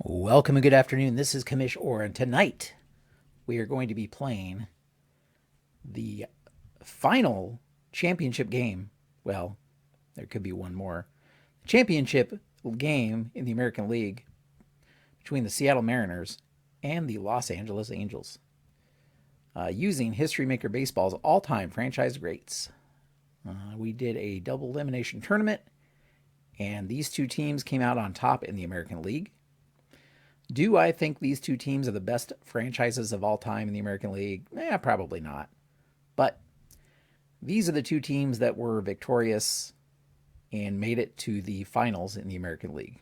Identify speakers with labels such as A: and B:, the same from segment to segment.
A: Welcome and good afternoon. This is Kamish Orr, and tonight we are going to be playing the final championship game. Well, there could be one more. Championship game in the American League between the Seattle Mariners and the Los Angeles Angels, using History Maker Baseball's all-time franchise greats. We did a double elimination tournament, and these two teams came out on top in the American League. Do I think these two teams are the best franchises of all time in the American League? Probably not. But these are the two teams that were victorious and made it to the finals in the American League.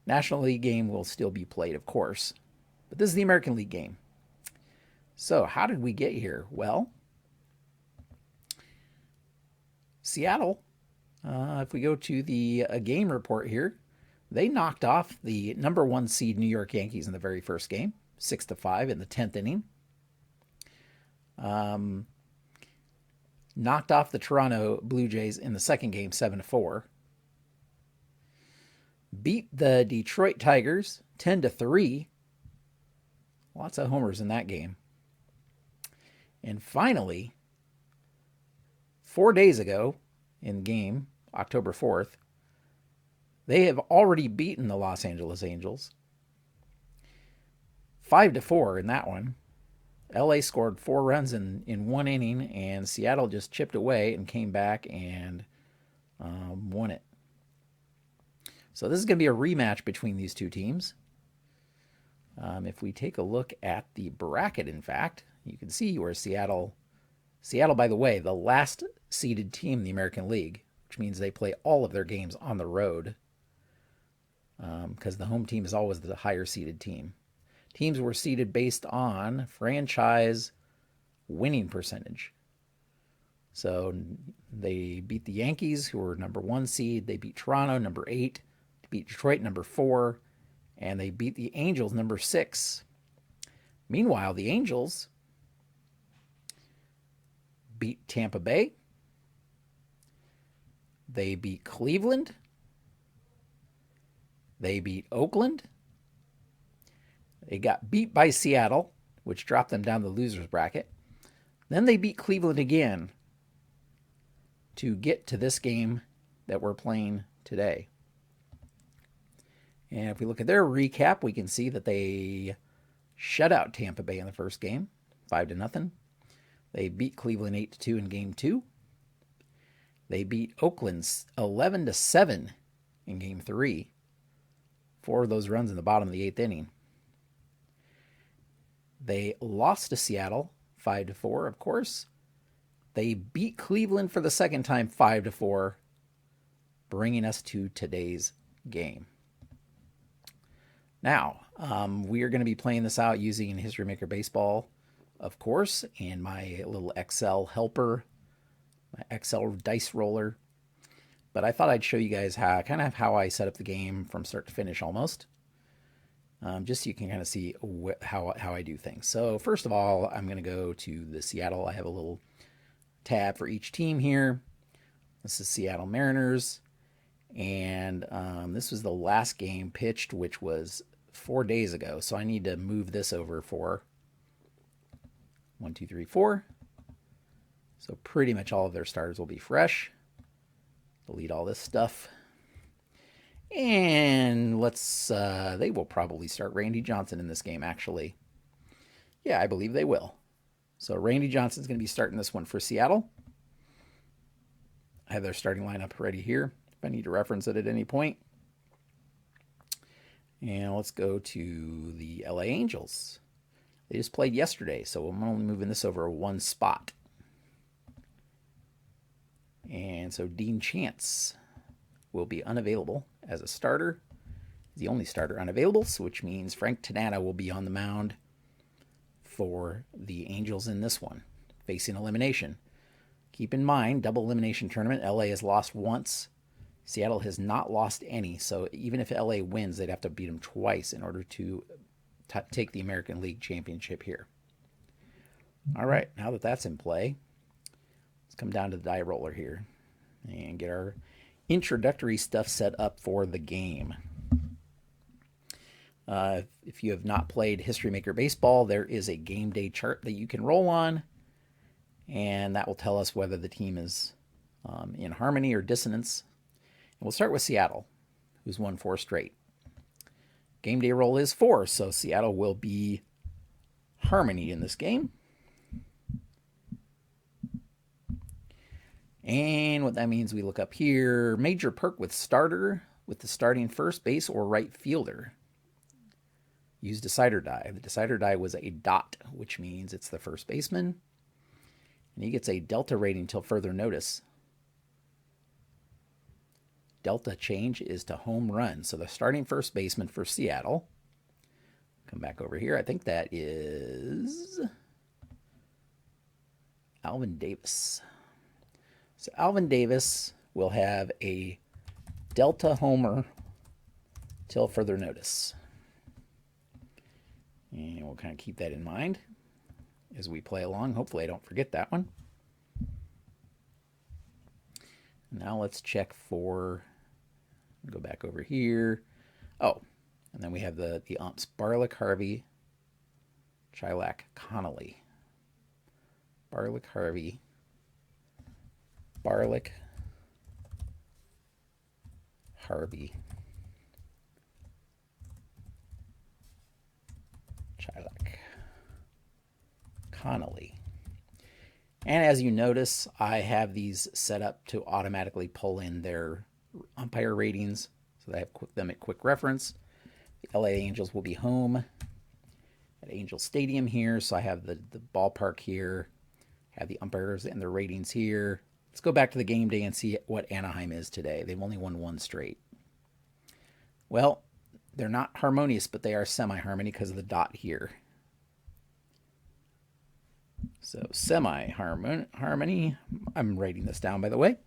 A: National League game will still be played, of course, but this is the American League game. So how did we get here? Well, Seattle, if we go to the game report here, they knocked off the number one seed New York Yankees in the very first game, 6-5 in the 10th inning. Knocked off the Toronto Blue Jays in the second game, 7-4. Beat the Detroit Tigers 10-3. Lots of homers in that game. And finally, 4 days ago in game, October 4th, they have already beaten the Los Angeles Angels 5-4 in that one. LA scored 4 runs in one inning, and Seattle just chipped away and came back and won it. So this is going to be a rematch between these two teams. If we take a look at the bracket, in fact, you can see where Seattle, by the way, the last seeded team in the American League, which means they play all of their games on the road, because the home team is always the higher seeded team. Teams were seeded based on franchise winning percentage. So they beat the Yankees, who were number 1 seed. They beat Toronto, number 8. They beat Detroit, number 4. And they beat the Angels, number 6. Meanwhile, the Angels beat Tampa Bay. They beat Cleveland. They beat Oakland. They got beat by Seattle, which dropped them down the loser's bracket. Then they beat Cleveland again to get to this game that we're playing today. And if we look at their recap, we can see that they shut out Tampa Bay in the first game, 5-0. They beat Cleveland 8-2 in game 2. They beat Oakland 11-7 in game 3. 4 of those runs in the bottom of the 8th inning. They lost to Seattle 5-4, of course. They beat Cleveland for the second time 5-4, bringing us to today's game. Now, we are going to be playing this out using History Maker Baseball, of course, and my little Excel helper, my Excel dice roller. But I thought I'd show you guys how I set up the game from start to finish almost. Just so you can kind of see how I do things. So first of all, I'm going to go to the Seattle. I have a little tab for each team here. This is Seattle Mariners. And this was the last game pitched, which was 4 days ago. So I need to move this over for 1, 2, 3, 4. So pretty much all of their starters will be fresh. Delete all this stuff. And they will probably start Randy Johnson in this game, actually. Yeah, I believe they will. So Randy Johnson's going to be starting this one for Seattle. I have their starting lineup ready here if I need to reference it at any point. And let's go to the LA Angels. They just played yesterday, so I'm only moving this over 1 spot. And so Dean Chance will be unavailable as a starter. He's the only starter unavailable, which means Frank Tanana will be on the mound for the Angels in this one, facing elimination. Keep in mind, double elimination tournament, LA has lost once. Seattle has not lost any, so even if LA wins, they'd have to beat them twice in order to take the American League Championship here. All right, now that that's in play, let's come down to the die roller here and get our introductory stuff set up for the game. If you have not played History Maker Baseball, there is a game day chart that you can roll on, and that will tell us whether the team is in harmony or dissonance. And we'll start with Seattle, who's won 4 straight. Game day roll is 4, so Seattle will be harmony in this game. And what that means, we look up here, major perk with starter, with the starting first base or right fielder. Use decider die. The decider die was a dot, which means it's the first baseman. And he gets a delta rating till further notice. Delta change is to home run. So the starting first baseman for Seattle. Come back over here. I think that is Alvin Davis. So Alvin Davis will have a delta homer till further notice. And we'll kind of keep that in mind as we play along. Hopefully I don't forget that one. Now let's check for, go back over here. Oh, and then we have the umps, Barlick, Harvey, Chilak, Connolly. Barlick, Harvey, Barlick, Harvey, Chilak, Connolly. And as you notice, I have these set up to automatically pull in their umpire ratings, so that I have them at quick reference. The LA Angels will be home at Angel Stadium here, so I have the ballpark here, have the umpires and their ratings here. Let's go back to the game day and see what Anaheim is today. They've only won 1 straight. Well, they're not harmonious, but they are semi-harmony because of the dot here. So semi-harmony. I'm writing this down, by the way.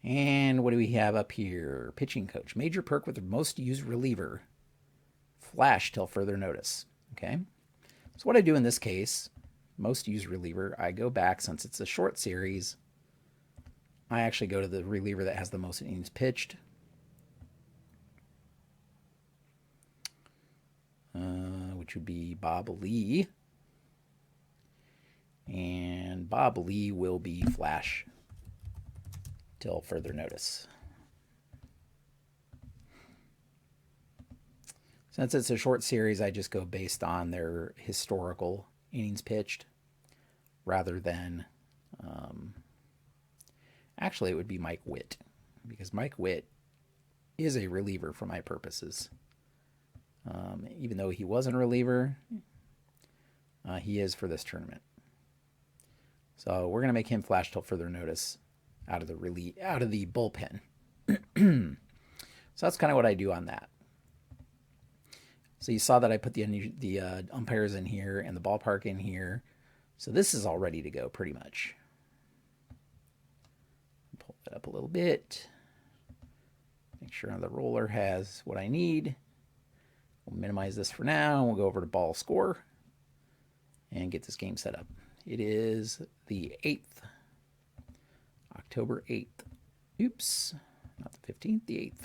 A: And what do we have up here? Pitching coach. Major perk with the most used reliever. Flash till further notice. Okay. So what I do in this case, most used reliever, I go back, since it's a short series, I actually go to the reliever that has the most innings pitched. Which would be Bob Lee. And Bob Lee will be flash till further notice. Since it's a short series, I just go based on their historical innings pitched rather than, actually it would be Mike Witt, because Mike Witt is a reliever for my purposes. Even though he wasn't a reliever, he is for this tournament. So we're going to make him flash till further notice out of the bullpen. So that's kind of what I do on that. So you saw that I put the umpires in here and the ballpark in here. So this is all ready to go pretty much. Pull that up a little bit. Make sure the roller has what I need. We'll minimize this for now. We'll go over to ball score and get this game set up. It is the 8th, October 8th. Oops, not the 15th, the 8th.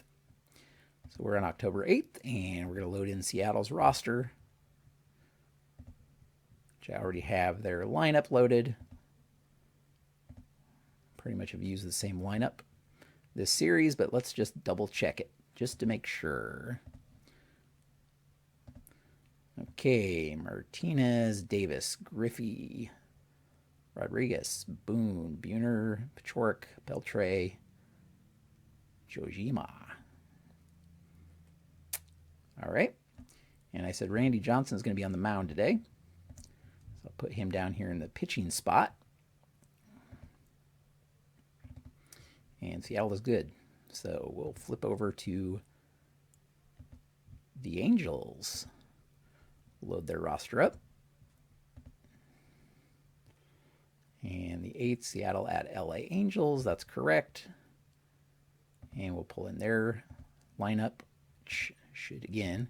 A: So we're on October 8th, and we're going to load in Seattle's roster, which I already have their lineup loaded. Pretty much have used the same lineup this series, but let's just double check it just to make sure. Okay, Martinez, Davis, Griffey, Rodriguez, Boone, Buhner, Pachork, Beltre, Jojima. All right. And I said Randy Johnson is going to be on the mound today. So I'll put him down here in the pitching spot. And Seattle is good. So we'll flip over to the Angels. Load their roster up. And the 8th, Seattle at LA Angels. That's correct. And we'll pull in their lineup, which should, again,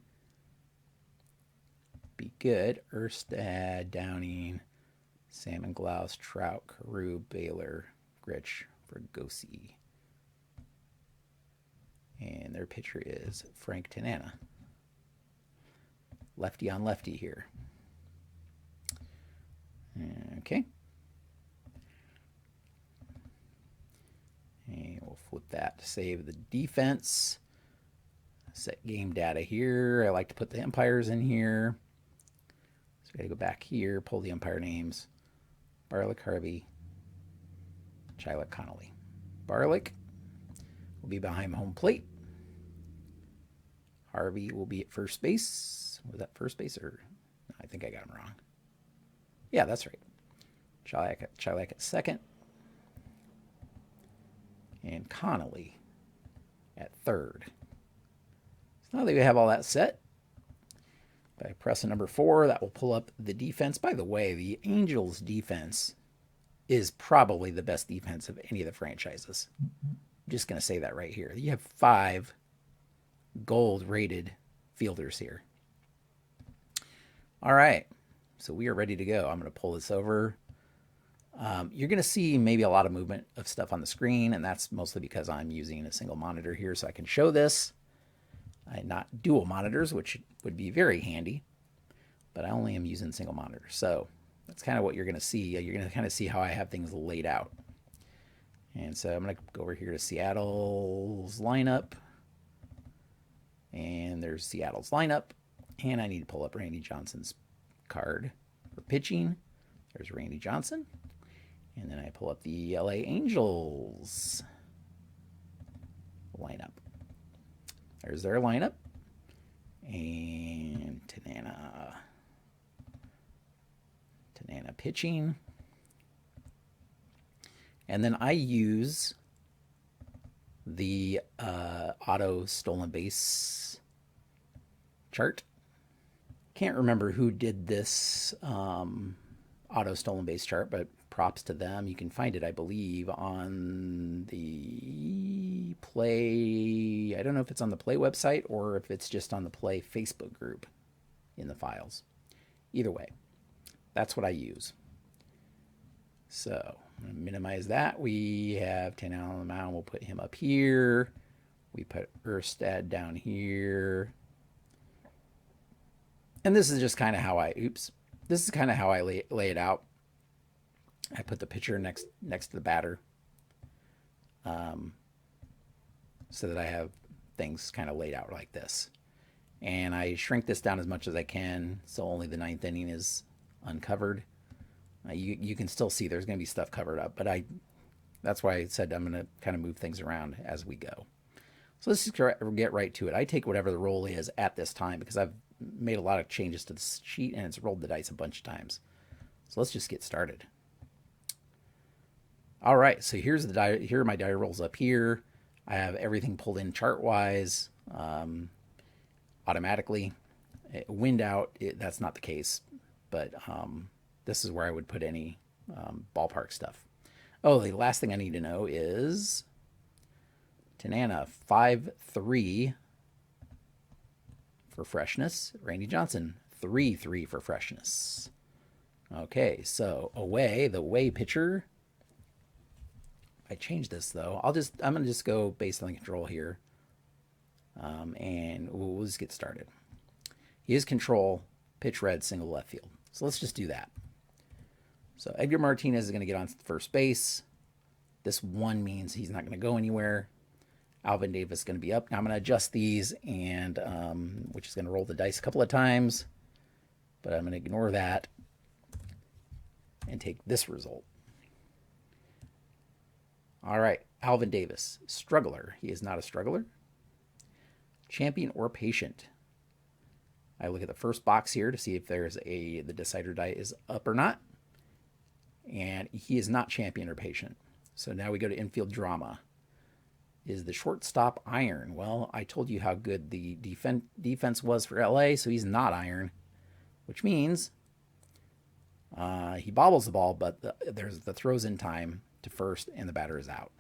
A: be good. Erstad, Downing, Salmon, Glaus, Trout, Carew, Baylor, Grich, Fregosi. And their pitcher is Frank Tanana. lefty on lefty here. Okay. And we'll flip that to save the defense. Set game data here. I like to put the umpires in here. So I gotta go back here, pull the umpire names. Barlick, Harvey, Chilik, Connolly. Barlick will be behind home plate. Harvey will be at first base. Was that first base or? I think I got him wrong. Yeah, that's right. Chilik at second. And Connolly at third. So now that we have all that set, by pressing number 4, that will pull up the defense. By the way, the Angels defense is probably the best defense of any of the franchises. I'm just going to say that right here. You have 5 gold-rated fielders here. All right, so we are ready to go. I'm going to pull this over. You're going to see maybe a lot of movement of stuff on the screen, and that's mostly because I'm using a single monitor here so I can show this. Not dual monitors, which would be very handy, but I only am using single monitors. So that's kind of what you're going to see. You're going to kind of see how I have things laid out. And so I'm going to go over here to Seattle's lineup. And there's Seattle's lineup. And I need to pull up Randy Johnson's card for pitching. There's Randy Johnson. And then I pull up the LA Angels lineup. There's their lineup. And Tanana pitching. And then I use the auto stolen base chart. Can't remember who did this auto stolen base chart, but props to them. You can find it, I believe, on the Play. I don't know if it's on the Play website or if it's just on the Play Facebook group in the files. Either way, that's what I use. So I'm going to minimize that. We have 10 out on the mound. We'll put him up here. We put Erstad down here. And this is just kind of how I, this is kind of how I lay it out. I put the pitcher next to the batter, so that I have things kind of laid out like this. And I shrink this down as much as I can, so only the 9th inning is uncovered. You can still see there's going to be stuff covered up, but that's why I said I'm going to kind of move things around as we go. So let's just get right to it. I take whatever the roll is at this time because I've made a lot of changes to the sheet and it's rolled the dice a bunch of times. So let's just get started. All right, so here are my die rolls up here. I have everything pulled in chart-wise automatically. Wind out, that's not the case, but this is where I would put any ballpark stuff. Oh, the last thing I need to know is Tanana, 5-3 for freshness. Randy Johnson, 3-3 for freshness. Okay, so the away pitcher. I change this though. I'm gonna just go based on the control here, and we'll just get started. He is control, pitch red, single left field. So let's just do that. So Edgar Martinez is gonna get on first base. This 1 means he's not gonna go anywhere. Alvin Davis is gonna be up. Now I'm gonna adjust these, and which is gonna roll the dice a couple of times, but I'm gonna ignore that and take this result. All right, Alvin Davis, struggler. He is not a struggler. Champion or patient. I look at the first box here to see if there's the decider die is up or not. And he is not champion or patient. So now we go to infield drama. Is the shortstop iron? Well, I told you how good the defense was for LA, so he's not iron, which means he bobbles the ball, but there's the throws in time to first, and the batter is out.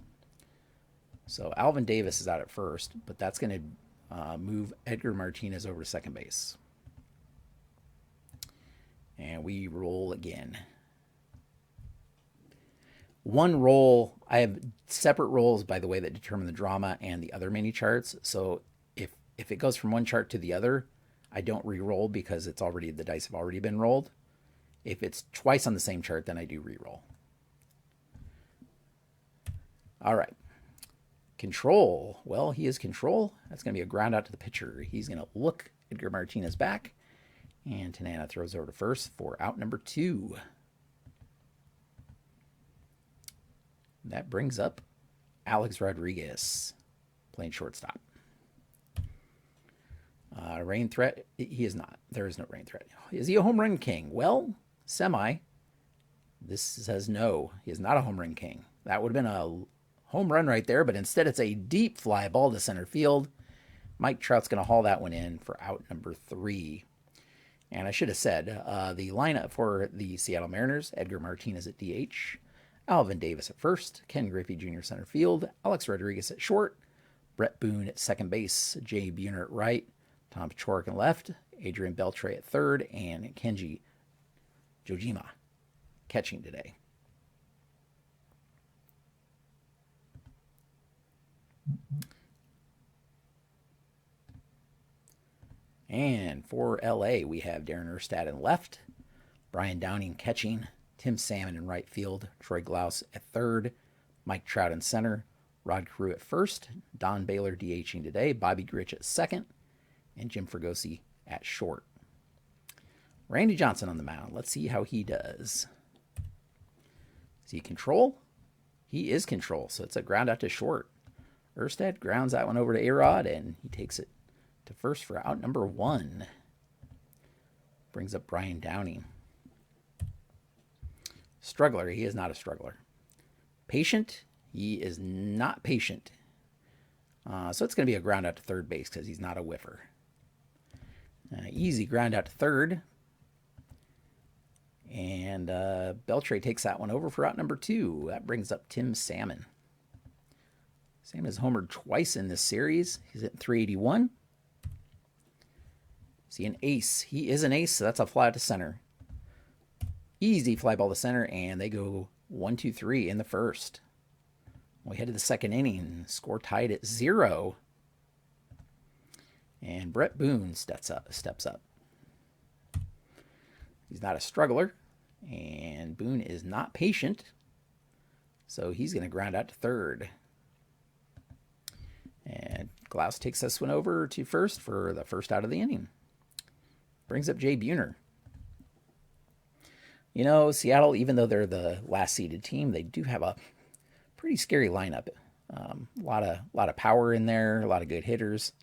A: So Alvin Davis is out at first, but that's going to move Edgar Martinez over to second base. And we roll again. One roll, I have separate rolls, by the way, that determine the drama and the other mini charts. So if it goes from one chart to the other, I don't re-roll because it's already, the dice have already been rolled. If it's twice on the same chart, then I do re-roll. All right. Control. Well, he is control. That's going to be a ground out to the pitcher. He's going to look Edgar Martinez back. And Tanana throws over to first for out number 2. That brings up Alex Rodriguez playing shortstop. Rain threat. He is not. There is no rain threat. Is he a home run king? Well, semi. This says no. He is not a home run king. That would have been a home run right there, but instead it's a deep fly ball to center field. Mike Trout's going to haul that one in for out number 3. And I should have said, the lineup for the Seattle Mariners, Edgar Martinez at DH, Alvin Davis at first, Ken Griffey Jr. center field, Alex Rodriguez at short, Brett Boone at second base, Jay Buhner at right, Tom Paciorek at left, Adrian Beltre at third, and Kenji Jojima catching today. And for LA, we have Darren Erstad in left, Brian Downing catching, Tim Salmon in right field, Troy Glaus at third, Mike Trout in center, Rod Carew at first, Don Baylor DHing today, Bobby Grich at second, and Jim Fregosi at short. Randy Johnson on the mound. Let's see how he does. Is he control? He is control, so it's a ground out to short. Erstad grounds that one over to A-Rod, and he takes it to first for out number 1. Brings up Brian Downing. Struggler. He is not a struggler. Patient. He is not patient. So it's going to be a ground out to third base because he's not a whiffer. Easy ground out to third. And Beltre takes that one over for out number 2. That brings up Tim Salmon. Salmon has homered twice in this series. He's at 381. Is he an ace? He is an ace, so that's a fly out to center. Easy fly ball to center, and they go 1-2-3 in the first. We head to the second inning. Score tied at 0. And Brett Boone steps up. He's not a struggler. And Boone is not patient. So he's going to ground out to third. And Glaus takes this one over to first for the first out of the inning. Brings up Jay Buhner. You know, Seattle, even though they're the last seeded team, they do have a pretty scary lineup. A lot of power in there, a lot of good hitters.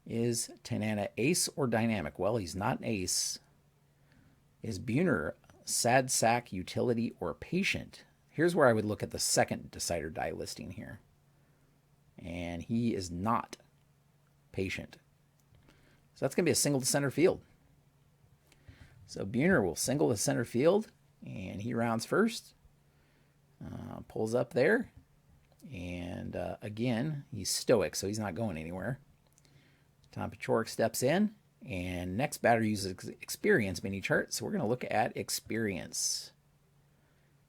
A: Is Tanana ace or dynamic? Well, he's not an ace. Is Buhner sad sack, utility, or patient? Here's where I would look at the second decider die listing here. And he is not patient. So that's going to be a single to center field. So Buhner will single to center field, and he rounds first. Pulls up there. And again, he's stoic, so he's not going anywhere. Tom Paciorek steps in, and next batter uses experience mini chart. So we're going to look at experience.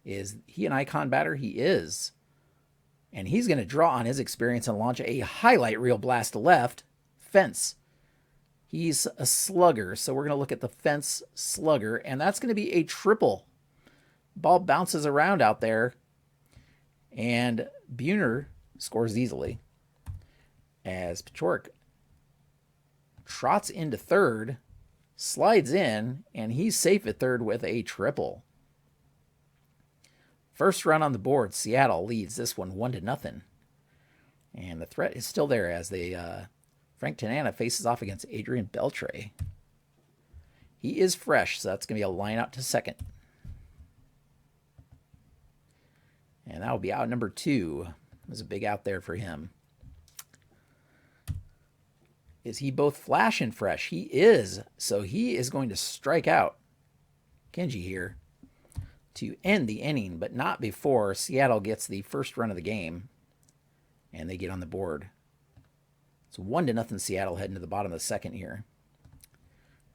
A: Is he an icon batter? He is. And he's going to draw on his experience and launch a highlight reel blast to left. Fence. He's a slugger, so we're going to look at the fence slugger, and that's going to be a triple. Ball bounces around out there, and Buhner scores easily as Paciorek trots into third, slides in, and he's safe at third with a triple. First run on the board, Seattle leads this one 1-0. And the threat is still there as they Frank Tanana faces off against Adrian Beltre. He is fresh, so that's going to be a line out to second. And that will be out number 2. It was a big out there for him. Is he both flash and fresh? He is. So he is going to strike out Kenji here to end the inning, but not before Seattle gets the first run of the game and they get on the board. It's 1-0 Seattle heading to the bottom of the second here.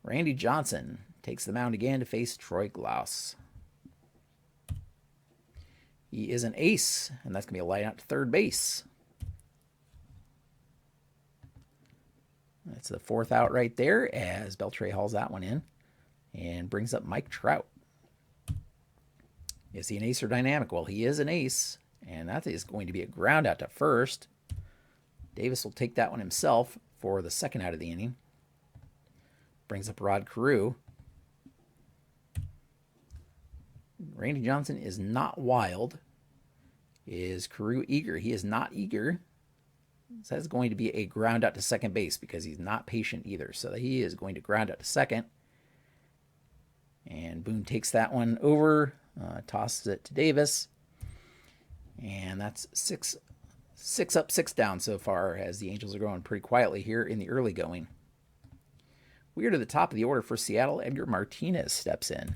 A: Randy Johnson takes the mound again to face Troy Glaus. He is an ace, and that's going to be a line out to third base. That's the 4th out right there as Beltre hauls that one in and brings up Mike Trout. Is he an ace or dynamic? Well, he is an ace, and that is going to be a ground out to first. Davis will take that one himself for the 2nd out of the inning. Brings up Rod Carew. Randy Johnson is not wild. Is Carew eager? He is not eager. So that's going to be a ground out to second base because he's not patient either. So he is going to ground out to second. And Boone takes that one over, tosses it to Davis. And that's six up, 6 down so far as the Angels are going pretty quietly here in the early going. We are to the top of the order for Seattle. Edgar Martinez steps in.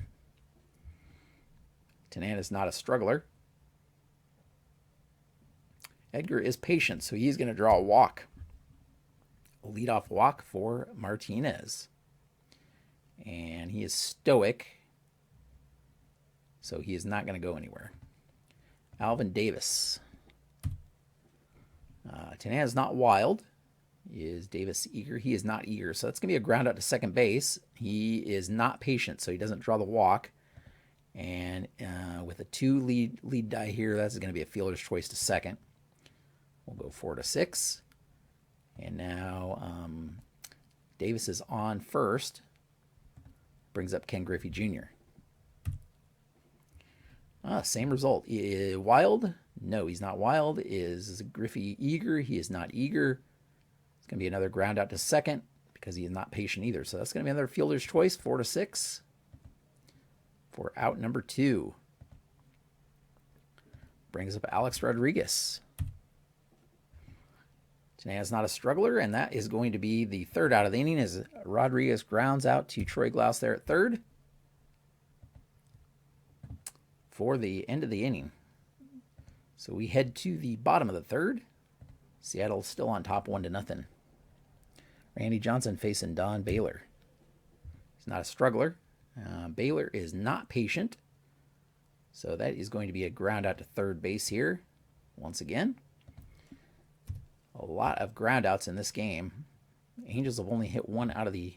A: Tanana's not a struggler. Edgar is patient, so he's going to draw a walk. A leadoff walk for Martinez. And he is stoic, so he is not going to go anywhere. Alvin Davis. Tanana's not wild. Is Davis eager? He is not eager, so that's going to be a ground out to second base. He is not patient, so he doesn't draw the walk. And with a 2 lead die here, that's going to be a fielder's choice to second. We'll go 4 to 6. And now Davis is on first. Brings up Ken Griffey Jr. Same result. Wild? No, he's not wild. Is Griffey eager? He is not eager. It's going to be another ground out to second because he is not patient either. So that's going to be another fielder's choice, 4 to 6. For out number 2. Brings up Alex Rodriguez. Tanana's not a struggler, and that is going to be the 3rd out of the inning as Rodriguez grounds out to Troy Glaus there at 3rd for the end of the inning. So we head to the bottom of the 3rd. Seattle still on top 1-0. Randy Johnson facing Don Baylor. He's not a struggler. Baylor is not patient. So that is going to be a ground out to third base here. Once again. A lot of ground outs in this game. Angels have only hit one out of the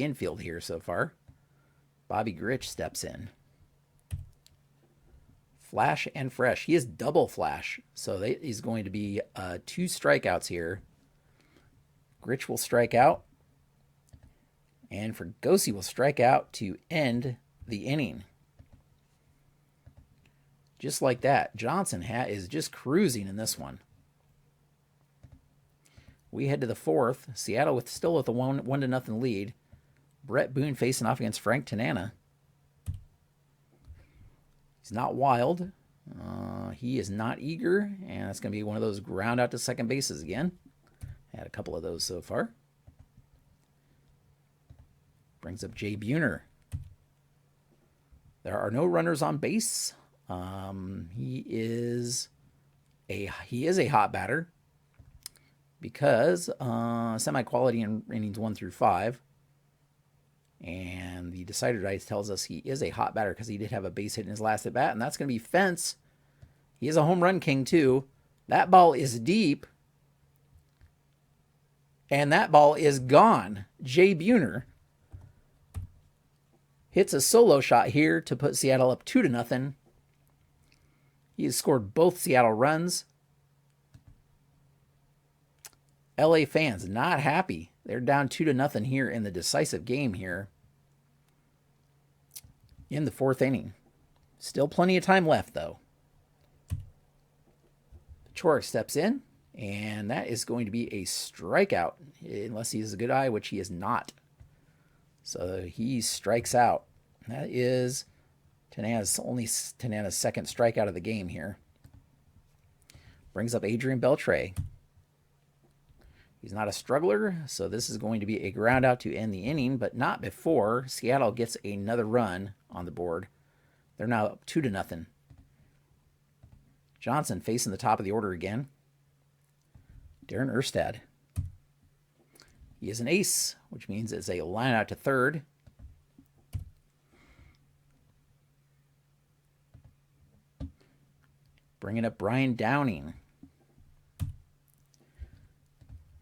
A: infield here so far. Bobby Grich steps in. Flash and fresh. He is double flash. So he's going to be 2 strikeouts here. Grich will strike out. And Fergosi will strike out to end the inning. Just like that. Johnson is just cruising in this one. We head to the 4th. Seattle still with a 1-0 lead. Brett Boone facing off against Frank Tanana. He's not wild. He is not eager. And it's going to be one of those ground out to second bases again. Had a couple of those so far. Brings up Jay Buhner. There are no runners on base. He is a hot batter because semi-quality in innings 1 through 5. And the decider dice tells us he is a hot batter because he did have a base hit in his last at bat, and that's going to be Fence. He is a home run king too. That ball is deep. And that ball is gone. Jay Buhner hits a solo shot here to put Seattle up 2-0. He has scored both Seattle runs. LA fans not happy. They're down 2-0 here in the decisive game here in the 4th inning. Still plenty of time left, though. Chorick steps in, and that is going to be a strikeout, unless he has a good eye, which he is not. So he strikes out. That is Tanana's 2nd strikeout of the game here. Brings up Adrian Beltre. He's not a struggler, so this is going to be a ground out to end the inning, but not before Seattle gets another run on the board. They're now up 2-0. Johnson facing the top of the order again. Darren Erstad. He is an ace, which means it's a line out to third. Bringing up Brian Downing.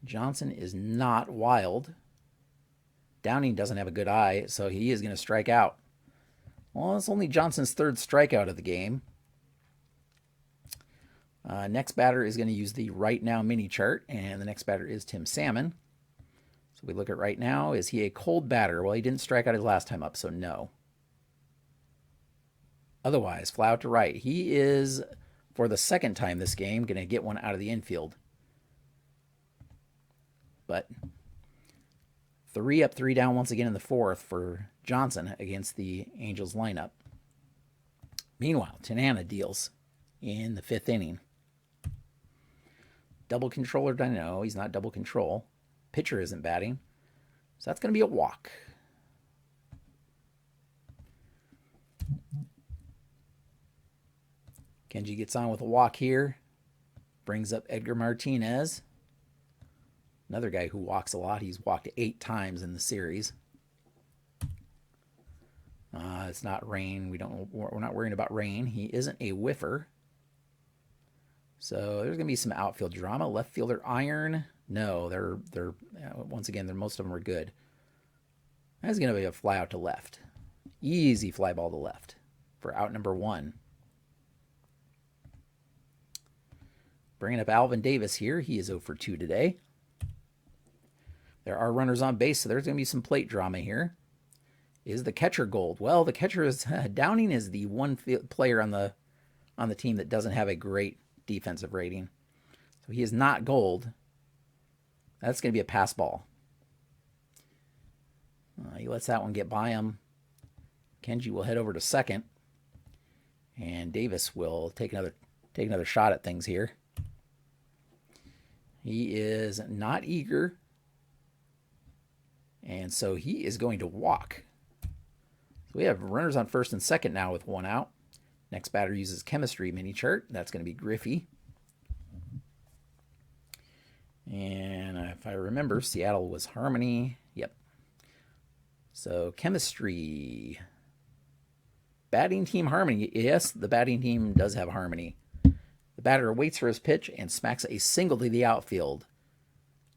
A: Johnson is not wild. Downing doesn't have a good eye, so he is going to strike out. Well, it's only Johnson's third strikeout of the game. Next batter is going to use the Right Now mini chart, and the next batter is Tim Salmon. So we look at right now. Is he a cold batter? Well, he didn't strike out his last time up, so no. Otherwise, fly out to right. He is, for the second time this game, going to get one out of the infield. But 3 up, 3 down once again in the fourth for Johnson against the Angels lineup. Meanwhile, Tanana deals in the fifth inning. Double controller, no, he's not double control. Pitcher isn't batting. So that's going to be a walk. Kenji gets on with a walk here. Brings up Edgar Martinez. Another guy who walks a lot. He's walked 8 times in the series. It's not rain. We're not worrying about rain. He isn't a whiffer. So there's going to be some outfield drama. Left fielder iron. No, they're once again, most of them are good. That's going to be a fly out to left. Easy fly ball to left for out number 1. Bringing up Alvin Davis here. He is 0 for 2 today. There are runners on base, so there's going to be some plate drama here. Is the catcher gold? Well, the catcher is Downing is the one player on the team that doesn't have a great defensive rating. So he is not gold. That's going to be a pass ball. He lets that one get by him. Kenji will head over to second. And Davis will take another shot at things here. He is not eager. And so he is going to walk. So we have runners on first and second now with 1 out. Next batter uses chemistry mini chart. That's going to be Griffey. And if I remember, Seattle was harmony. Yep. So chemistry. Batting team harmony. Yes, the batting team does have harmony. The batter waits for his pitch and smacks a single to the outfield.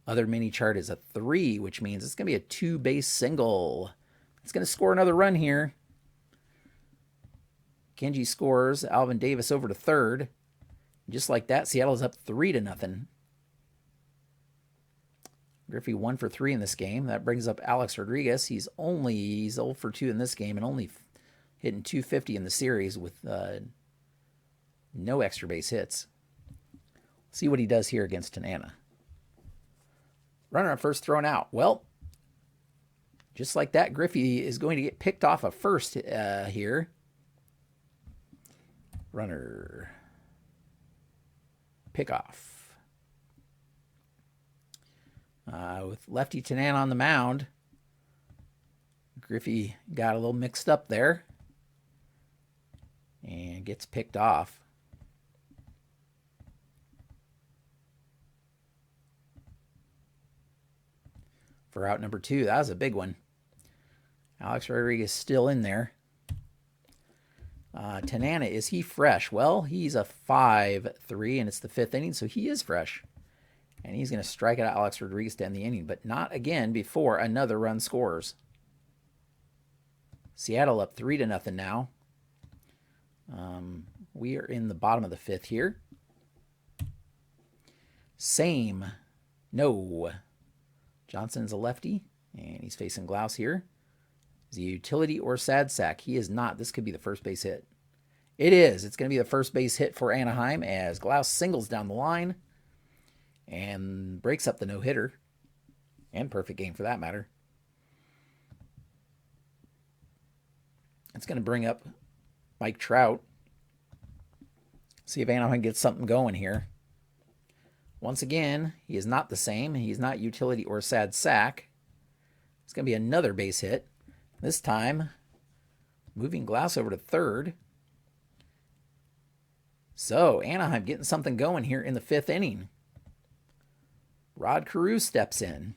A: Other mini chart is a 3, which means it's going to be a 2-base single. It's going to score another run here. Kenji scores. Alvin Davis over to third. Just like that, Seattle's up 3-0. Griffey 1 for 3 in this game. That brings up Alex Rodriguez. He's 0 for 2 in this game and only hitting .250 in the series with no extra base hits. See what he does here against Tanana. Runner on first thrown out. Well, just like that, Griffey is going to get picked off of first here. Runner. Pickoff. With lefty Tanana on the mound. Griffey got a little mixed up there. And gets picked off. For out number 2. That was a big one. Alex Rodriguez still in there. Tanana, is he fresh? Well, he's a 5-3, and it's the 5th inning, so he is fresh. And he's going to strike out Alex Rodriguez to end the inning, but not again before another run scores. Seattle up 3-0 now. We are in the bottom of the 5th here. Same. No. Johnson's a lefty, and he's facing Glaus here. Is he a utility or sad sack? He is not. This could be the first base hit. It is. It's going to be the first base hit for Anaheim as Glaus singles down the line and breaks up the no-hitter. And perfect game for that matter. It's going to bring up Mike Trout. See if Anaheim gets something going here. Once again, he is not the same. He's not utility or sad sack. It's going to be another base hit. This time, moving Glaus over to third. So, Anaheim getting something going here in the 5th inning. Rod Carew steps in.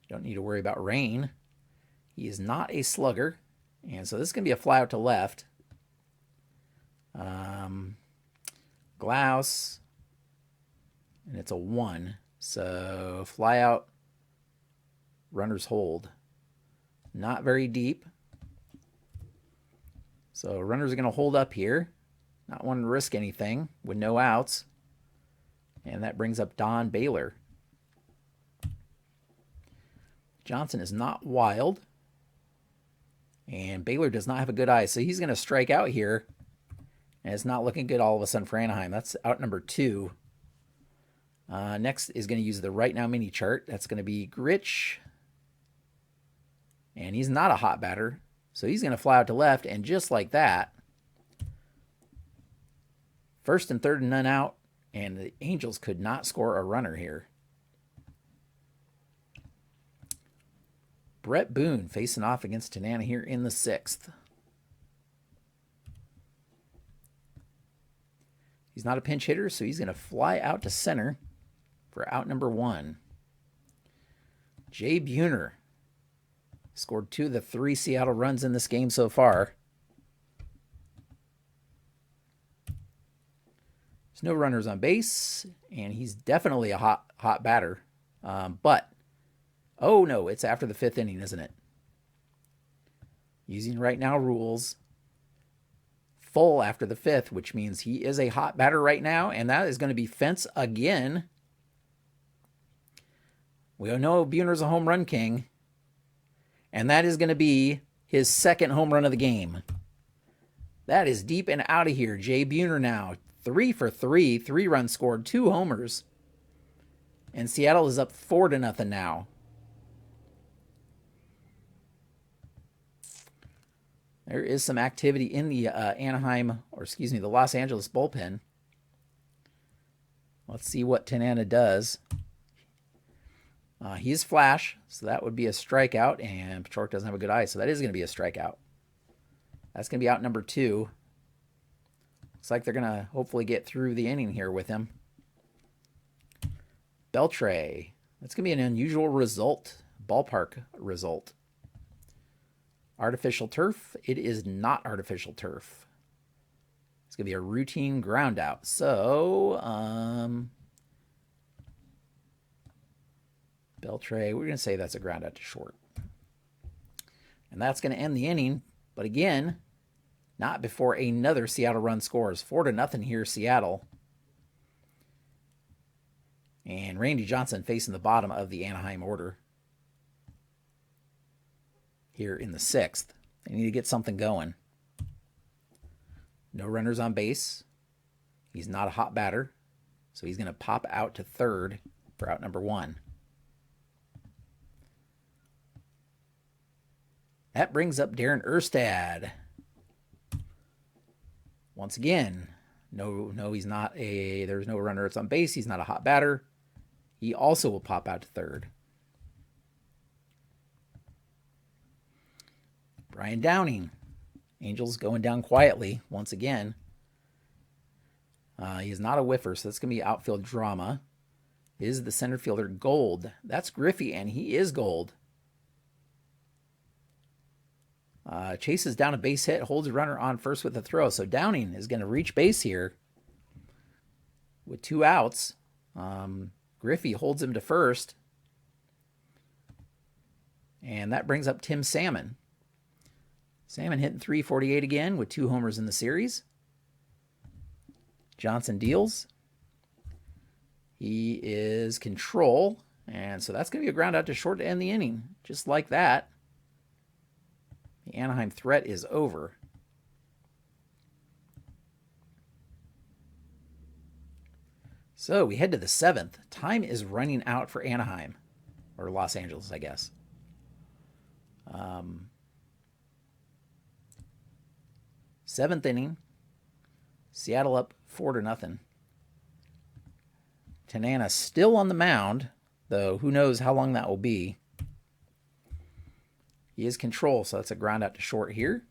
A: Don't need to worry about rain. He is not a slugger. And so this is going to be a fly out to left. Glaus. and it's a 1. So fly out, runners hold. Not very deep. So runners are going to hold up here. Not wanting to risk anything with no outs. And that brings up Don Baylor. Johnson is not wild. And Baylor does not have a good eye. So he's going to strike out here. And it's not looking good all of a sudden for Anaheim. That's out number 2. Next is going to use the Right Now mini chart. That's going to be Gritch. And he's not a hot batter. So he's going to fly out to left. And just like that, first and third and none out. And the Angels could not score a runner here. Brett Boone facing off against Tanana here in the 6th. He's not a pinch hitter, so he's going to fly out to center for out number 1. Jay Buhner scored 2 of the 3 Seattle runs in this game so far. There's no runners on base, and he's definitely a hot batter. But, oh no, it's after the 5th inning, isn't it? Using right now rules, full after the 5th, which means he is a hot batter right now, and that is going to be fence again. We all know Buhner's a home run king, and that is going to be his 2nd home run of the game. That is deep and out of here. Jay Buhner now, 3 for 3, 3 runs scored, 2 homers, and Seattle is up 4-0 now. There is some activity in the the Los Angeles bullpen. Let's see what Tanana does. He is flash, so that would be a strikeout, and Pachork doesn't have a good eye, so that is going to be a strikeout. That's going to be out number 2. Looks like they're going to hopefully get through the inning here with him. Beltre. That's going to be an unusual result, ballpark result. Artificial turf. It is not artificial turf. It's going to be a routine ground out. So, Beltre, we're going to say that's a ground out to short. And that's going to end the inning. But again, not before another Seattle run scores. 4-0 here, Seattle. And Randy Johnson facing the bottom of the Anaheim order here in the 6th. They need to get something going. No runners on base. He's not a hot batter, so he's going to pop out to 3rd for out number 1. That brings up Darren Erstad. Once again, no, he's not there's no runners on base. He's not a hot batter. He also will pop out to 3rd. Brian Downing. Angels going down quietly once again. He is not a whiffer, so that's going to be outfield drama. Is the center fielder Gold? That's Griffey, and he is Gold. Chases down a base hit, holds a runner on first with a throw. So Downing is going to reach base here with 2 outs. Griffey holds him to first. And that brings up Tim Salmon. Salmon hitting .348 again with 2 homers in the series. Johnson deals. He is control. And so that's going to be a ground out to short to end the inning. Just like that. The Anaheim threat is over. So we head to the 7th. Time is running out for Anaheim. Or Los Angeles, I guess. 7th inning. Seattle up 4-0. Tanana still on the mound, though who knows how long that will be. He is control, so that's a ground out to short here.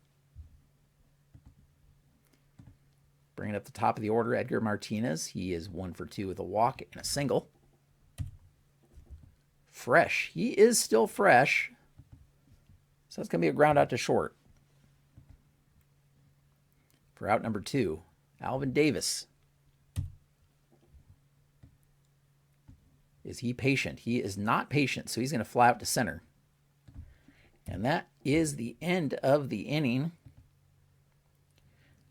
A: Bringing up the top of the order, Edgar Martinez. He is 1 for 2 with a walk and a single. Fresh. He is still fresh. So that's going to be a ground out to short. For out number 2, Alvin Davis. Is he patient? He is not patient, so he's going to fly out to center. And that is the end of the inning.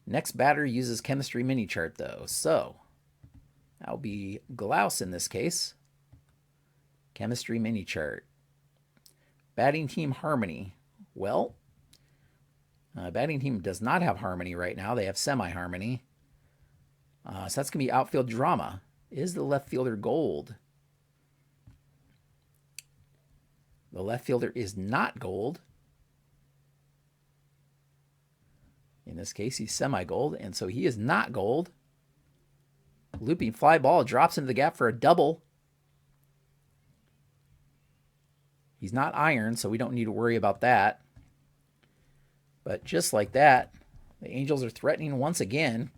A: Next batter uses chemistry mini chart, though. So that'll be Glaus in this case. Chemistry mini chart. Batting team harmony. Well, batting team does not have harmony right now. They have semi-harmony. So that's going to be outfield drama. Is the left fielder gold? The left fielder is not gold. In this case, he's semi-gold, and so he is not gold. Looping fly ball drops into the gap for a double. He's not iron, so we don't need to worry about that. But just like that, the Angels are threatening once again.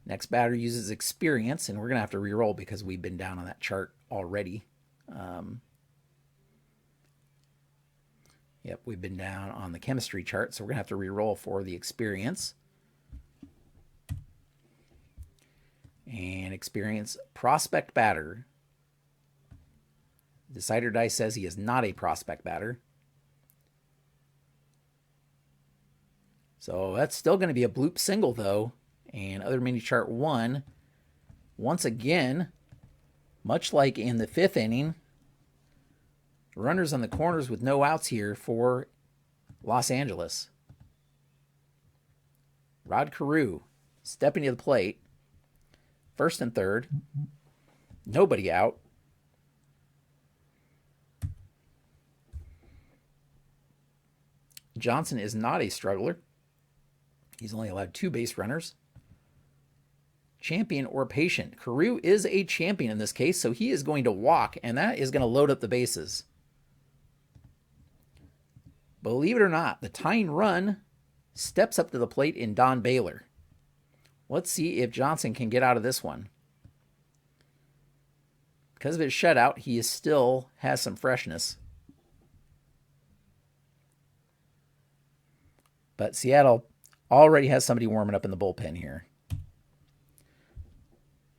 A: Next batter uses experience, and we're going to have to re-roll because we've been down on that chart already. Yep, we've been down on the chemistry chart, so we're going to have to re-roll for the experience. And experience prospect batter. Decider dice says he is not a prospect batter. So that's still going to be a bloop single, though. And other mini chart 1, once again, much like in the 5th inning, runners on the corners with no outs here for Los Angeles. Rod Carew stepping to the plate. First and third. Nobody out. Johnson is not a struggler. He's only allowed 2 base runners. Champion or patient. Carew is a champion in this case, so he is going to walk, and that is going to load up the bases. Believe it or not, the tying run steps up to the plate in Don Baylor. Let's see if Johnson can get out of this one. Because of his shutout, he still has some freshness. But Seattle already has somebody warming up in the bullpen here.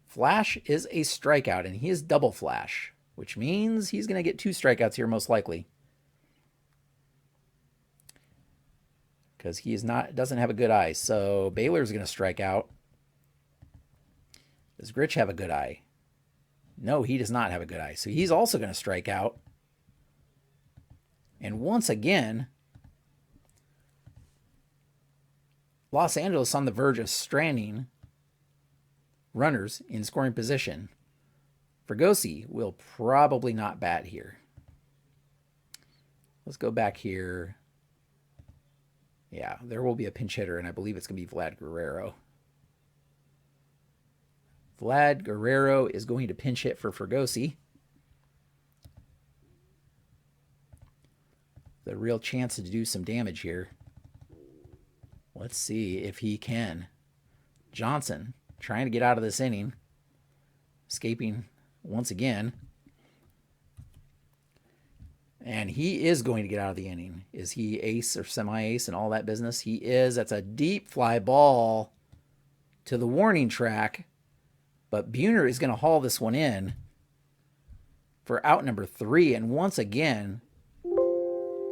A: Flash is a strikeout, and he is double flash, which means he's going to get 2 strikeouts here most likely. Because he doesn't have a good eye. So Baylor's going to strike out. Does Gritch have a good eye? No, he does not have a good eye. So he's also going to strike out. And once again, Los Angeles on the verge of stranding runners in scoring position. Fregosi will probably not bat here. Let's go back here. Yeah, there will be a pinch hitter, and I believe it's going to be Vlad Guerrero. Vlad Guerrero is going to pinch hit for Fregosi. The real chance to do some damage here. Let's see if he can. Johnson trying to get out of this inning. Escaping once again. And he is going to get out of the inning. Is he ace or semi-ace and all that business? He is. That's a deep fly ball to the warning track. But Buhner is going to haul this one in for out number 3. And once again,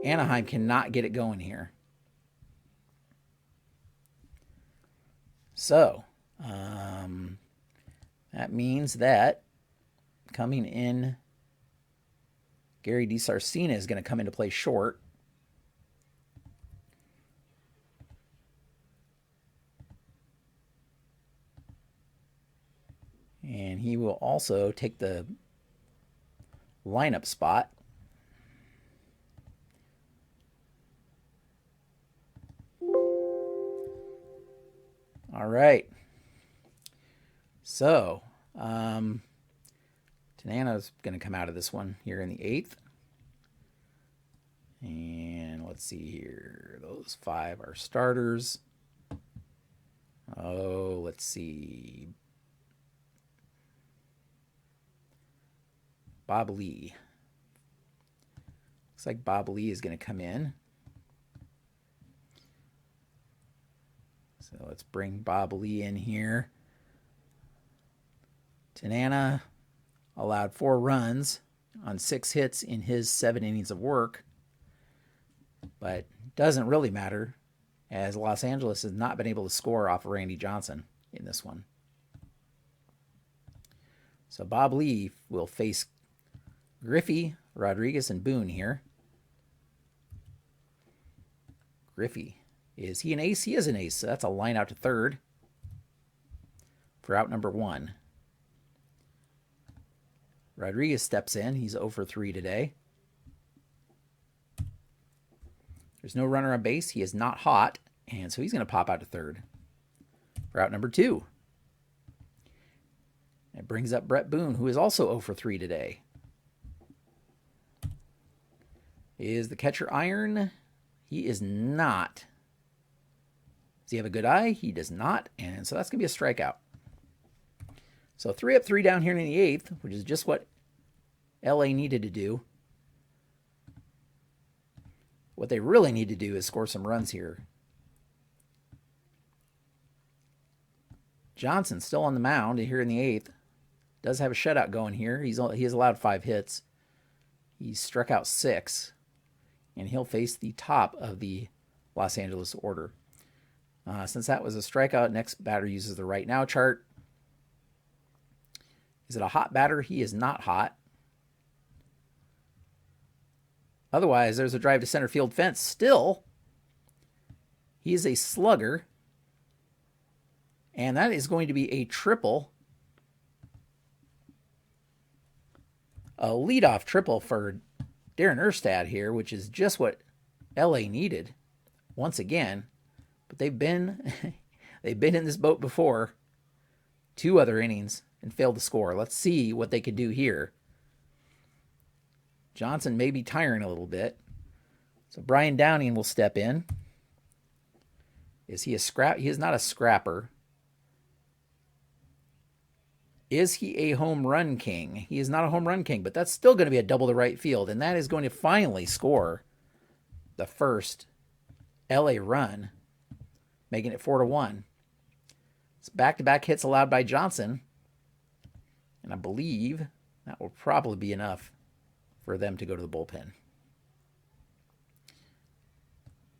A: Anaheim cannot get it going here. So, that means that coming in, Gary DiSarcina is going to come into play short. And he will also take the lineup spot. All right. So, Tanana's going to come out of this one here in the 8th. And let's see here. Those 5 are starters. Oh, let's see. Bob Lee. Looks like Bob Lee is going to come in. So let's bring Bob Lee in here. Tanana allowed 4 runs on 6 hits in his 7 innings of work. But doesn't really matter, as Los Angeles has not been able to score off of Randy Johnson in this one. So Bob Lee will face Griffey, Rodriguez, and Boone here. Griffey, is he an ace? He is an ace. So that's a line out to third for out number 1. Rodriguez steps in. He's 0 for 3 today. There's no runner on base. He is not hot, and so he's going to pop out to third for out number 2. It brings up Brett Boone, who is also 0 for 3 today. Is the catcher iron? He is not. Does he have a good eye? He does not, and so that's going to be a strikeout. So 3 up, 3 down here in the 8th, which is just what LA needed to do. What they really need to do is score some runs here. Johnson still on the mound here in the 8th. Does have a shutout going here. He has allowed 5 hits. He's struck out 6. And he'll face the top of the Los Angeles order. Since that was a strikeout, next batter uses the right now chart. Is it a hot batter? He is not hot. Otherwise, there's a drive to center field fence. Still, he is a slugger. And that is going to be a triple. A leadoff triple for Darren Erstad here, which is just what LA needed once again. But they've been in this boat before. 2 other innings and failed to score. Let's see what they could do here. Johnson may be tiring a little bit. So Brian Downing will step in. Is he a scrap? He is not a scrapper. Is he a home run king? He is not a home run king, but that's still going to be a double to right field, and that is going to finally score the first LA run, making it 4-1. It's back-to-back hits allowed by Johnson, and I believe that will probably be enough for them to go to the bullpen.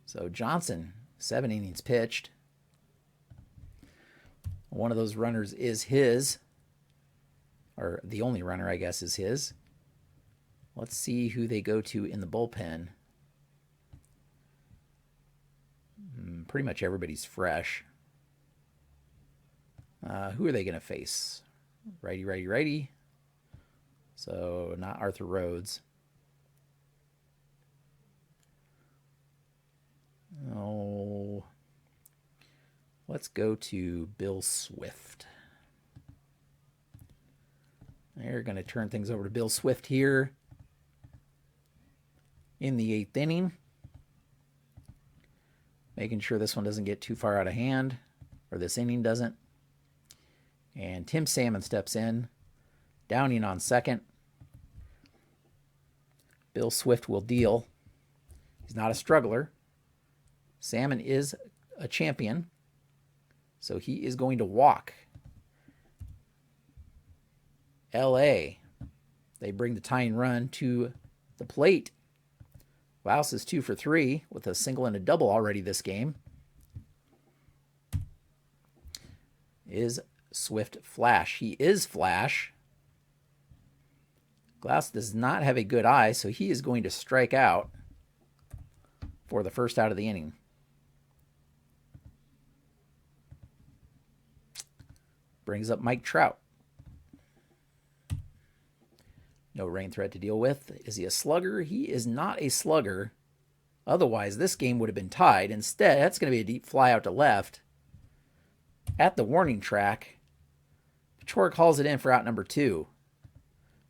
A: So Johnson, 7 innings pitched. One of those runners is his. Or the only runner, I guess, is his. Let's see who they go to in the bullpen. Pretty much everybody's fresh. Who are they going to face? Righty, righty, righty. So not Arthur Rhodes. Oh, let's go to Bill Swift. They're going to turn things over to Bill Swift here in the 8th inning. Making sure this one doesn't get too far out of hand, or this inning doesn't. And Tim Salmon steps in. Downing on second. Bill Swift will deal. He's not a struggler. Salmon is a champion, so he is going to walk. LA, they bring the tying run to the plate. Laus is 2 for 3 with a single and a double already this game. Is Swift Flash? He is Flash. Glass does not have a good eye, so he is going to strike out for the first out of the inning. Brings up Mike Trout. No rain threat to deal with. Is he a slugger? He is not a slugger. Otherwise, this game would have been tied. Instead, that's going to be a deep fly out to left at the warning track. Pachor calls it in for out number 2.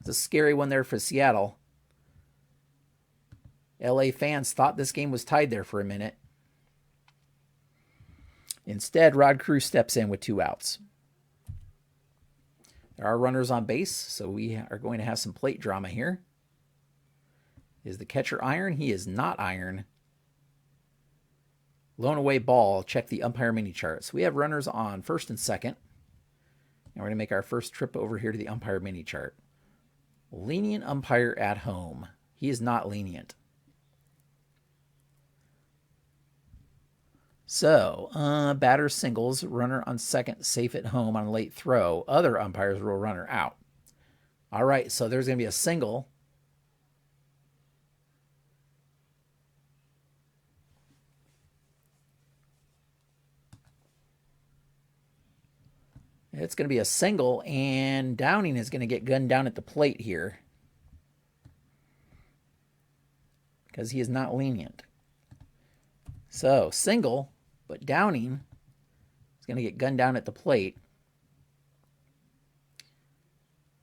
A: It's a scary one there for Seattle. LA fans thought this game was tied there for a minute. Instead, Rod Cruz steps in with 2 outs. There are runners on base, so we are going to have some plate drama here. Is the catcher iron? He is not iron. Lone away ball. Check the umpire mini chart. So we have runners on first and second. And we're going to make our first trip over here to the umpire mini chart. Lenient umpire at home. He is not lenient. So, batter singles, runner on second, safe at home on a late throw. Other umpires rule runner out. All right, so there's going to be a single. It's going to be a single, and Downing is going to get gunned down at the plate here because he is not lenient. So, single, but Downing is going to get gunned down at the plate.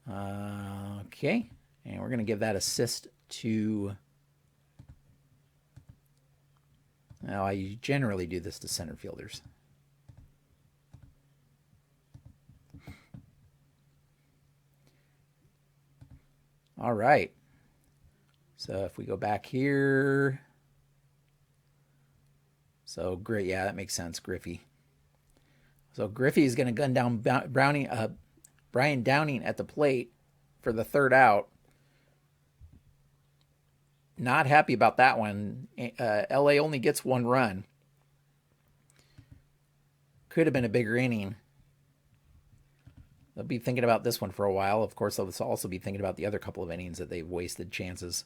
A: Okay, and we're going to give that assist to... Now, I generally do this to center fielders. All right. So if we go back here. So great. Yeah, that makes sense. Griffey. So Griffey is going to gun down Brian Downing at the plate for the third out. Not happy about that one. LA only gets one run. Could have been a bigger inning. They'll be thinking about this one for a while. Of course, they'll also be thinking about the other couple of innings that they've wasted chances.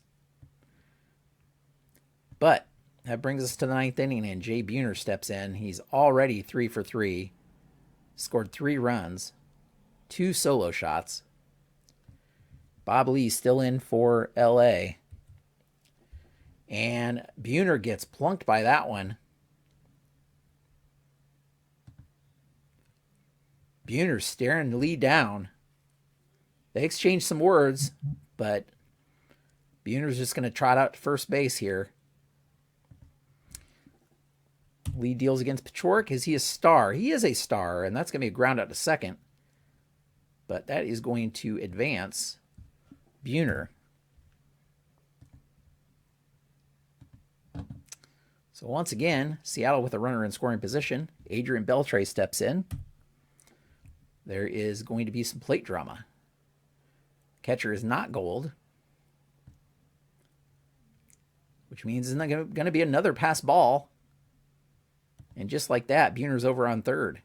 A: But that brings us to the ninth inning, and Jay Buhner steps in. He's already 3 for 3, scored 3 runs, 2 solo shots. Bob Lee still in for LA. And Buhner gets plunked by that one. Buhner's staring Lee down. They exchange some words, but Buhner's just going to trot out to first base here. Lee deals against Pachorik. Is he a star? He is a star, and that's going to be a ground out to second. But that is going to advance Buhner. So once again, Seattle with a runner in scoring position. Adrian Beltre steps in. There is going to be some plate drama. Catcher is not Gold, which means it's not going to be another pass ball. And just like that, Buhner's over on third.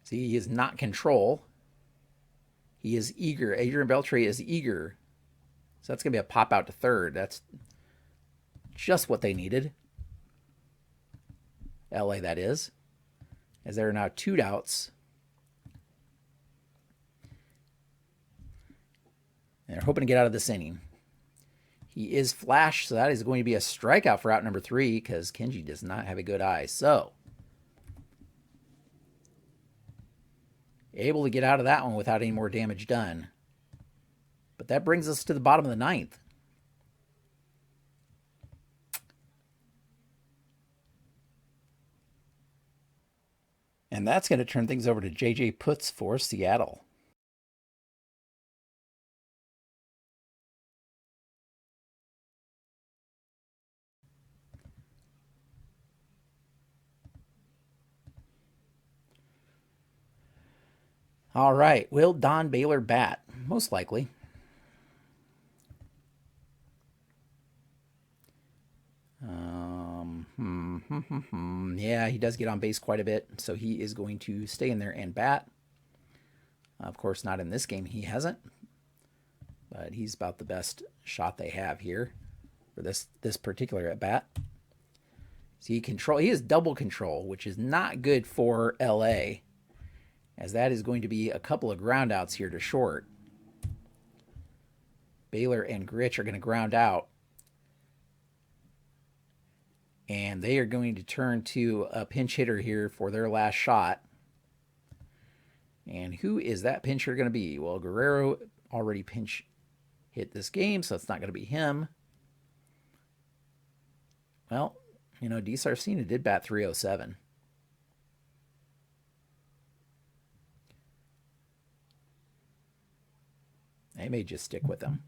A: See, he is not control. He is eager. Adrian Beltre is eager. So that's going to be a pop out to third. That's just what they needed. LA, that is. As there are now 2 outs. And they're hoping to get out of this inning. He is flashed, so that is going to be a strikeout for out number 3 because Kenji does not have a good eye. So, able to get out of that one without any more damage done. But that brings us to the bottom of the 9th. And that's going to turn things over to J.J. Putz for Seattle. All right. Will Don Baylor bat? Most likely. Yeah, he does get on base quite a bit, so he is going to stay in there and bat. Of course, not in this game. He hasn't, but he's about the best shot they have here for this particular at bat. See, he has double control, which is not good for LA, as that is going to be a couple of ground outs here to short. Baylor and Gritch are going to ground out. And they are going to turn to a pinch hitter here for their last shot. And who is that pinch hitter going to be? Well, Guerrero already pinch hit this game, so it's not going to be him. Well, you know, D. Sarcina did bat .307. They may just stick with him.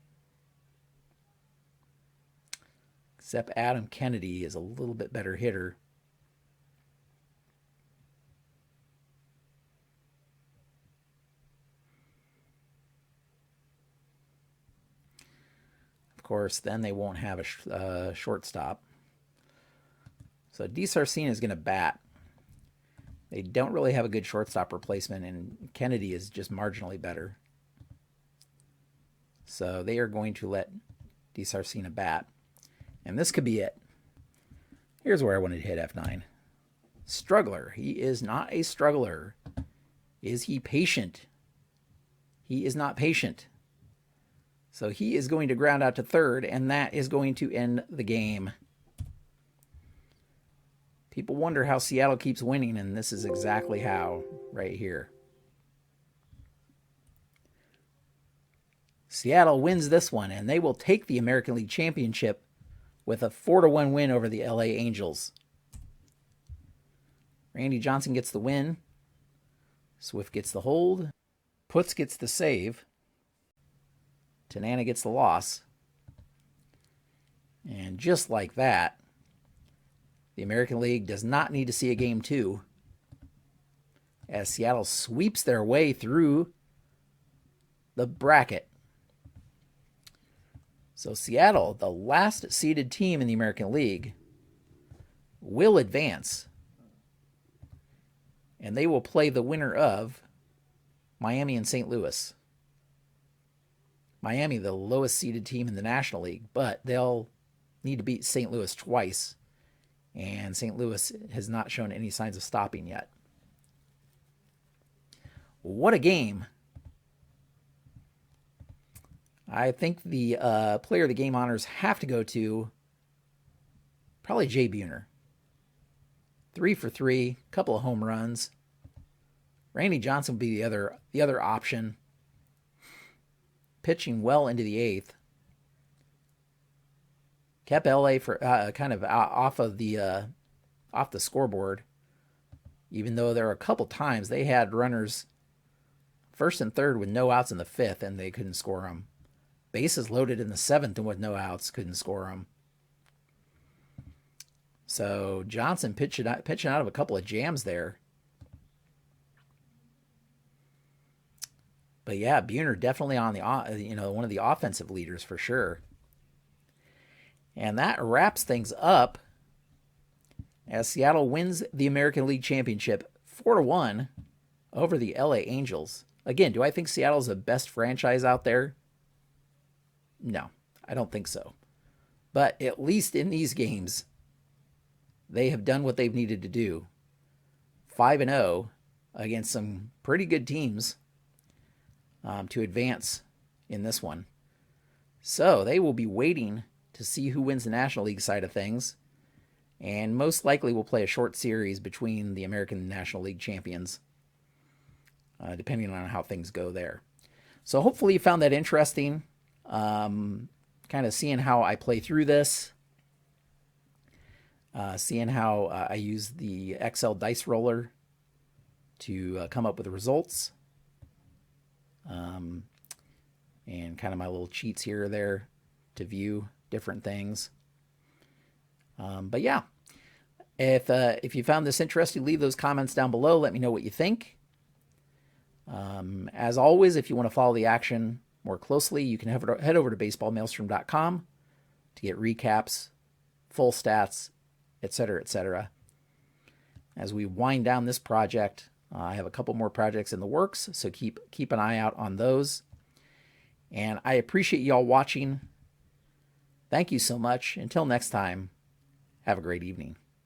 A: Except Adam Kennedy is a little bit better hitter. course, then they won't have a shortstop. So DeSarcina is going to bat. They don't really have a good shortstop replacement, and Kennedy is just marginally better. So they are going to let DeSarcina bat. And this could be it. Here's where I wanted to hit F9. Struggler. He is not a struggler. Is he patient? He is not patient. So he is going to ground out to third, and that is going to end the game. People wonder how Seattle keeps winning, and this is exactly how, right here. Seattle wins this one, and they will take the American League Championship with a 4-1 win over the LA Angels. Randy Johnson gets the win. Swift gets the hold. Putz gets the save. Tanana gets the loss. And just like that, the American League does not need to see a game 2, as Seattle sweeps their way through the bracket. So Seattle, the last seeded team in the American League, will advance. And they will play the winner of Miami and St. Louis. Miami, the lowest seeded team in the National League, but they'll need to beat St. Louis twice. And St. Louis has not shown any signs of stopping yet. What a game. I think the player of the game honors have to go to probably Jay Buhner. 3 for 3, couple of home runs. Randy Johnson would be the other option. Pitching well into the 8th. Kept LA for kind of off the scoreboard, even though there were a couple times they had runners first and third with no outs in the 5th, and they couldn't score them. Bases loaded in the 7th and with no outs, couldn't score them. So Johnson pitching out of a couple of jams there. But yeah, Buhner definitely on the one of the offensive leaders for sure. And that wraps things up as Seattle wins the American League Championship 4-1 over the LA Angels. Again, do I think Seattle's the best franchise out there? No, I don't think so. But at least in these games, they have done what they've needed to do. 5-0 against some pretty good teams to advance in this one. So they will be waiting to see who wins the National League side of things, and most likely will play a short series between the American and National League champions, depending on how things go there. So hopefully you found that interesting, kind of seeing how I play through this, seeing how I use the Excel dice roller to come up with the results, and kind of my little cheats here or there to view different things. But yeah, if you found this interesting, leave those comments down below. Let me know what you think. As always, if you want to follow the action more closely, you can head over to baseballmaelstrom.com to get recaps, full stats, etc., etc. As we wind down this project, I have a couple more projects in the works, so keep an eye out on those. And I appreciate y'all watching. Thank you so much. Until next time, have a great evening.